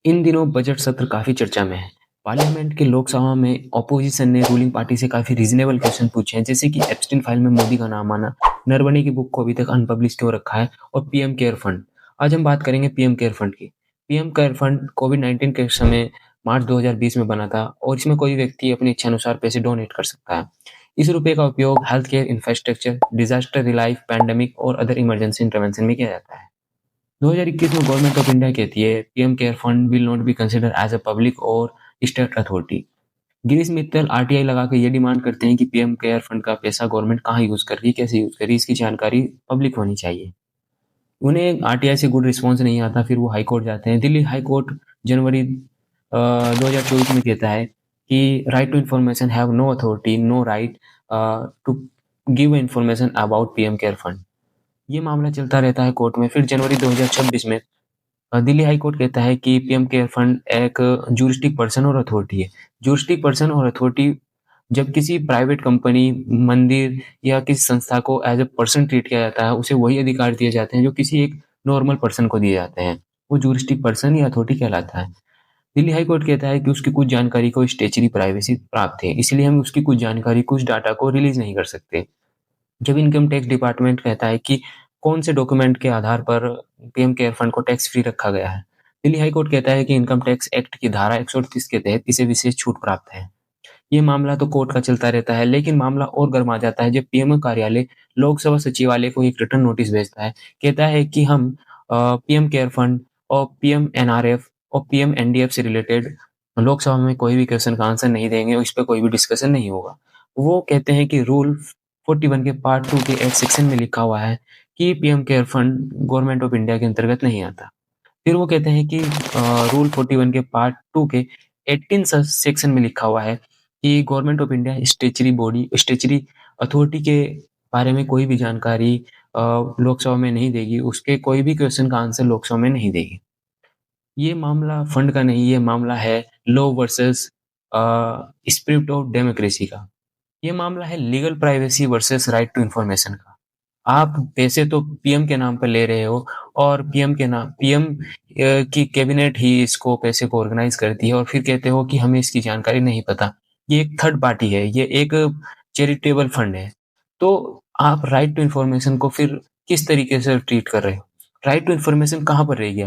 इन दिनों बजट सत्र काफ़ी चर्चा में है। पार्लियामेंट के लोकसभा में ऑपोजिशन ने रूलिंग पार्टी से काफ़ी रीजनेबल क्वेश्चन पूछे हैं, जैसे कि एप्स्टीन फाइल में मोदी का नाम आना, नरवणे की बुक को अभी तक अनपब्लिश क्यों रखा है और पीएम केयर फंड। आज हम बात करेंगे पीएम केयर फंड की। पीएम केयर फंड कोविड-19 के समय मार्च 2020 में बना था और इसमें कोई व्यक्ति अपनी इच्छानुसार पैसे डोनेट कर सकता है। इस रुपए का उपयोग health care infrastructure, disaster relief, pandemic और अदर इमरजेंसी इंटरवेंशन में किया जाता है। 2021 में गवर्नमेंट ऑफ इंडिया कहती है PM care fund will not be considered as a public और state authority. Girish Mittal RTI लगा के ये डिमांड करते हैं कि पीएम केयर फंड का पैसा गवर्नमेंट कहाँ यूज कर रही है, कैसे यूज कर रही है, इसकी जानकारी पब्लिक होनी चाहिए। उन्हें आरटीआई से गुड रिस्पॉन्स नहीं आता, फिर वो हाई कोर्ट जाते हैं। दिल्ली हाई कोर्ट जनवरी 2024 में कहता है कि right to information have no authority, no right to give information about PM care fund. ये मामला चलता रहता है कोर्ट में। फिर जनवरी 2026 में दिल्ली हाई कोर्ट कहता है कि पीएम केयर फंड एक ज्यूरिस्टिक पर्सन और अथॉरिटी है। ज्यूरिस्टिक पर्सन और अथॉरिटी जब किसी प्राइवेट कंपनी, मंदिर या किसी संस्था को एज ए पर्सन ट्रीट किया जाता है, उसे वही अधिकार दिए जाते हैं जो किसी एक नॉर्मल पर्सन को दिए जाते हैं। वो ज्यूरिस्टिक पर्सन या अथॉरिटी कहलाता है। दिल्ली हाई कोर्ट कहता है कि उसकी कुछ जानकारी को स्टेचुटरी प्राइवेसी प्राप्त है, इसलिए हम उसकी कुछ जानकारी, कुछ डाटा को रिलीज नहीं कर सकते। जब इनकम टैक्स डिपार्टमेंट कहता है कि कौन से डॉक्यूमेंट के आधार पर पीएम केयर फंड को टैक्स फ्री रखा गया है, दिल्ली हाई कोर्ट कहता है कि इनकम टैक्स एक्ट की धारा 138 के तहत इसे विशेष छूट प्राप्त है। ये मामला तो कोर्ट का चलता रहता है, लेकिन मामला और गर्मा जाता है जब पीएमओ कार्यालय लोकसभा सचिवालय को एक रिटर्न नोटिस भेजता है। कहता है कि हम पीएम केयर फंड और पीएम एनआरएफ और पीएम एनडीएफ से रिलेटेड लोकसभा में कोई भी क्वेश्चन का आंसर नहीं देंगे और इस पे कोई भी डिस्कशन नहीं होगा। वो कहते हैं कि रूल 41 के पार्ट 2 के एट सेक्शन में लिखा हुआ है कि PM care fund government of India के अंतर्गत नहीं आता। फिर वो कहते हैं कि रूल 41 के पार्ट 2 के 18 सेक्शन में लिखा हुआ है कि government of India statutory body, statutory authority के बारे में कोई भी जानकारी लोकसभा में नहीं देगी, उसके कोई भी क्वेश्चन का आंसर लोकसभा में नहीं देगी। ये मामला फंड का नहीं, ये मामला है law versus spirit of democracy का। ये मामला है legal privacy versus right to information का। आप पैसे तो पीएम के नाम पर ले रहे हो और पीएम की कैबिनेट ही इसको पैसे को ऑर्गेनाइज करती है और फिर कहते हो कि हमें इसकी जानकारी नहीं पता। ये एक थर्ड पार्टी है, ये एक चैरिटेबल फंड है। तो आप राइट टू इंफॉर्मेशन को फिर किस तरीके से ट्रीट कर रहे हो? राइट टू इंफॉर्मेशन कहाँ पर रहेगी?